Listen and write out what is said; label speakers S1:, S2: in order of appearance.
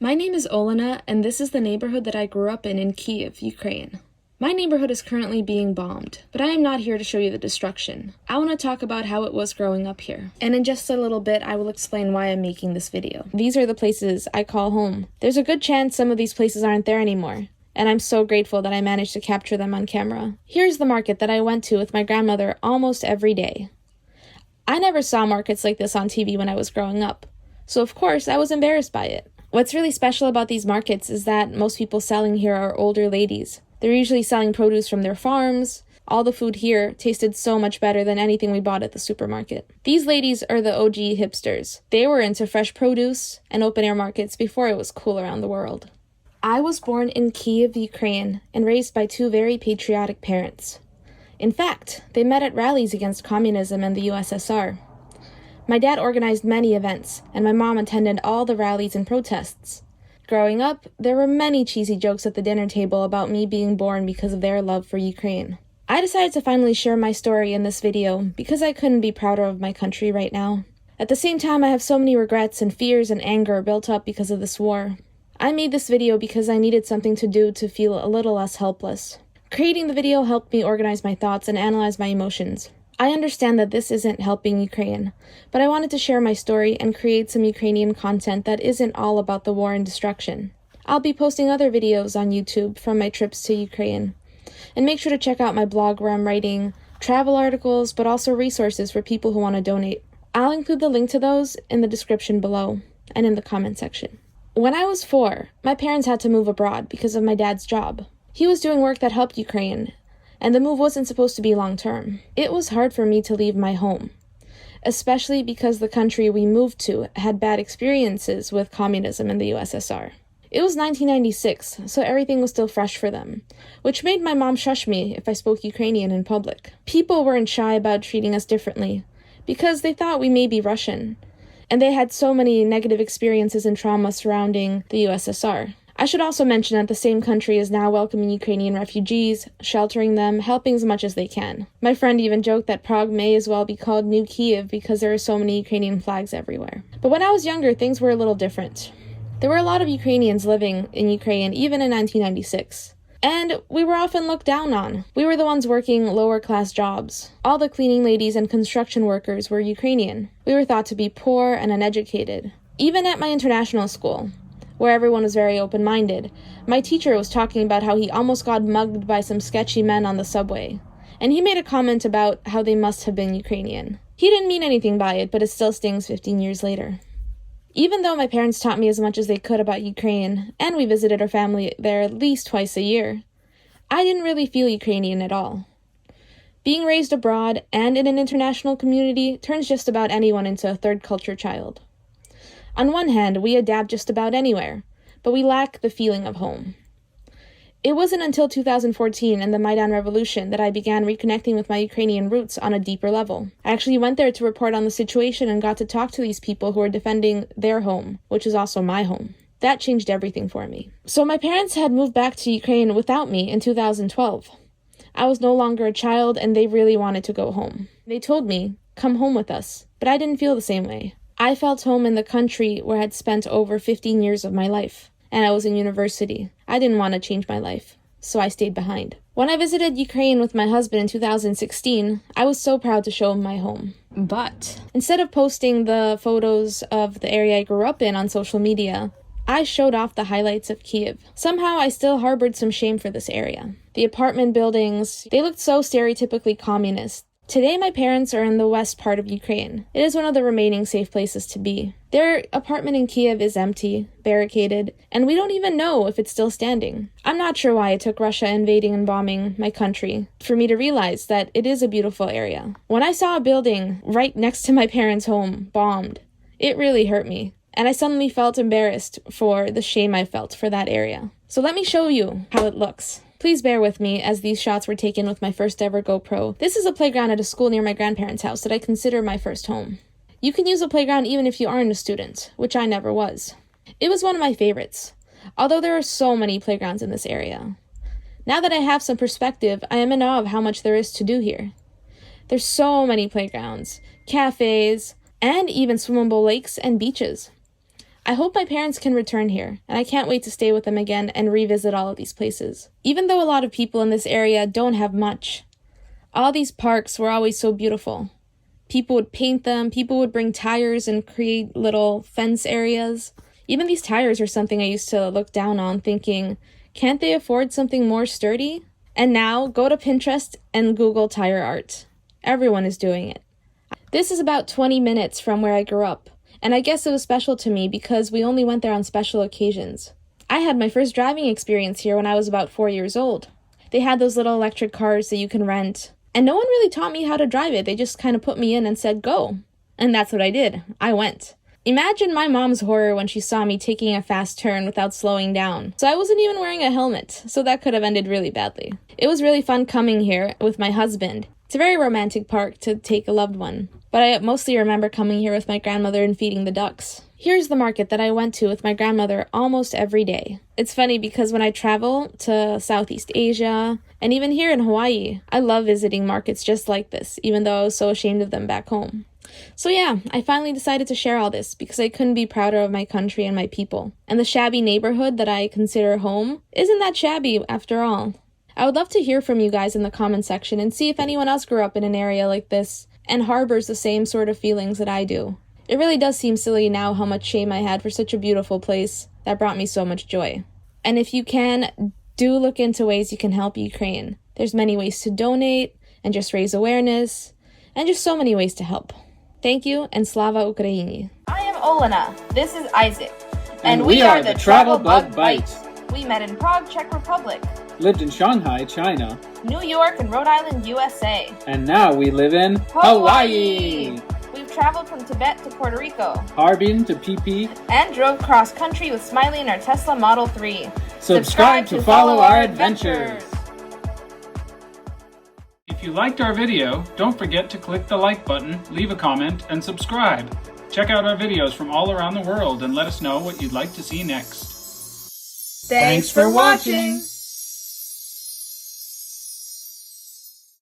S1: My name is Olena, and this is the neighborhood that I grew up in Kyiv, Ukraine. My neighborhood is currently being bombed, but I am not here to show you the destruction. I want to talk about how it was growing up here. And in just a little bit, I will explain why I'm making this video. These are the places I call home. There's a good chance some of these places aren't there anymore, and I'm so grateful that I managed to capture them on camera. Here's the market that I went to with my grandmother almost every day. I never saw markets like this on TV when I was growing up, so of course I was embarrassed by it. What's really special about these markets is that most people selling here are older ladies. They're usually selling produce from their farms. All the food here tasted so much better than anything we bought at the supermarket. These ladies are the OG hipsters. They were into fresh produce and open-air markets before it was cool around the world. I was born in Kyiv, Ukraine, and raised by two very patriotic parents. In fact, they met at rallies against communism and the USSR. My dad organized many events, and my mom attended all the rallies and protests. Growing up, there were many cheesy jokes at the dinner table about me being born because of their love for Ukraine. I decided to finally share my story in this video because I couldn't be prouder of my country right now. At the same time, I have so many regrets and fears and anger built up because of this war. I made this video because I needed something to do to feel a little less helpless. Creating the video helped me organize my thoughts and analyze my emotions. I understand that this isn't helping Ukraine, but I wanted to share my story and create some Ukrainian content that isn't all about the war and destruction. I'll be posting other videos on YouTube from my trips to Ukraine. And make sure to check out my blog where I'm writing travel articles, but also resources for people who want to donate. I'll include the link to those in the description below and in the comment section. When I was 4, my parents had to move abroad because of my dad's job. He was doing work that helped Ukraine, and the move wasn't supposed to be long-term. It was hard for me to leave my home, especially because the country we moved to had bad experiences with communism in the USSR. It was 1996, so everything was still fresh for them, which made my mom shush me if I spoke Ukrainian in public. People weren't shy about treating us differently, because they thought we may be Russian, and they had so many negative experiences and trauma surrounding the USSR. I should also mention that the same country is now welcoming Ukrainian refugees, sheltering them, helping as much as they can. My friend even joked that Prague may as well be called New Kyiv because there are so many Ukrainian flags everywhere. But when I was younger, things were a little different. There were a lot of Ukrainians living in Ukraine, even in 1996. And we were often looked down on. We were the ones working lower-class jobs. All the cleaning ladies and construction workers were Ukrainian. We were thought to be poor and uneducated. Even at my international school, where everyone was very open-minded, my teacher was talking about how he almost got mugged by some sketchy men on the subway, and he made a comment about how they must have been Ukrainian. He didn't mean anything by it, but it still stings 15 years later. Even though my parents taught me as much as they could about Ukraine, and we visited our family there at least twice a year, I didn't really feel Ukrainian at all. Being raised abroad and in an international community turns just about anyone into a third-culture child. On one hand, we adapt just about anywhere, but we lack the feeling of home. It wasn't until 2014 and the Maidan Revolution that I began reconnecting with my Ukrainian roots on a deeper level. I actually went there to report on the situation and got to talk to these people who were defending their home, which is also my home. That changed everything for me. So my parents had moved back to Ukraine without me in 2012. I was no longer a child and they really wanted to go home. They told me, "Come home with us," but I didn't feel the same way. I felt home in the country where I had spent over 15 years of my life, and I was in university. I didn't want to change my life, so I stayed behind. When I visited Ukraine with my husband in 2016, I was so proud to show him my home. But instead of posting the photos of the area I grew up in on social media, I showed off the highlights of Kyiv. Somehow I still harbored some shame for this area. The apartment buildings, they looked so stereotypically communist. Today, my parents are in the west part of Ukraine. It is one of the remaining safe places to be. Their apartment in Kyiv is empty, barricaded, and we don't even know if it's still standing. I'm not sure why it took Russia invading and bombing my country for me to realize that it is a beautiful area. When I saw a building right next to my parents' home bombed, it really hurt me, and I suddenly felt embarrassed for the shame I felt for that area. So let me show you how it looks. Please bear with me as these shots were taken with my first ever GoPro. This is a playground at a school near my grandparents' house that I consider my first home. You can use a playground even if you aren't a student, which I never was. It was one of my favorites, although there are so many playgrounds in this area. Now that I have some perspective, I am in awe of how much there is to do here. There's so many playgrounds, cafes, and even swimmable lakes and beaches. I hope my parents can return here, and I can't wait to stay with them again and revisit all of these places. Even though a lot of people in this area don't have much, all these parks were always so beautiful. People would paint them, people would bring tires and create little fence areas. Even these tires are something I used to look down on, thinking, can't they afford something more sturdy? And now, go to Pinterest and Google tire art. Everyone is doing it. This is about 20 minutes from where I grew up, and I guess it was special to me because we only went there on special occasions. I had my first driving experience here when I was about 4 years old. They had those little electric cars that you can rent, and no one really taught me how to drive it. They just kind of put me in and said, go. And that's what I did. I went. Imagine my mom's horror when she saw me taking a fast turn without slowing down. So I wasn't even wearing a helmet, so that could have ended really badly. It was really fun coming here with my husband. It's a very romantic park to take a loved one, but I mostly remember coming here with my grandmother and feeding the ducks. Here's the market that I went to with my grandmother almost every day. It's funny because when I travel to Southeast Asia, and even here in Hawaii, I love visiting markets just like this, even though I was so ashamed of them back home. So yeah, I finally decided to share all this because I couldn't be prouder of my country and my people. And the shabby neighborhood that I consider home isn't that shabby after all. I would love to hear from you guys in the comment section and see if anyone else grew up in an area like this and harbors the same sort of feelings that I do. It really does seem silly now how much shame I had for such a beautiful place that brought me so much joy. And if you can, do look into ways you can help Ukraine. There's many ways to donate and just raise awareness and just so many ways to help. Thank you, and Slava Ukraini. I am Olena. This is Isaac.
S2: And we are the TravelBugBite.
S1: We met in Prague, Czech Republic.
S2: Lived in Shanghai, China.
S1: New York and Rhode Island, USA.
S2: And now we live in Hawaii.
S1: We've traveled from Tibet to Puerto Rico.
S2: Harbin to PP.
S1: And drove cross-country with Smiley in our Tesla Model 3.
S2: Subscribe to follow our adventures. If you liked our video, don't forget to click the like button, leave a comment, and subscribe. Check out our videos from all around the world and let us know what you'd like to see next.
S1: Thanks for watching!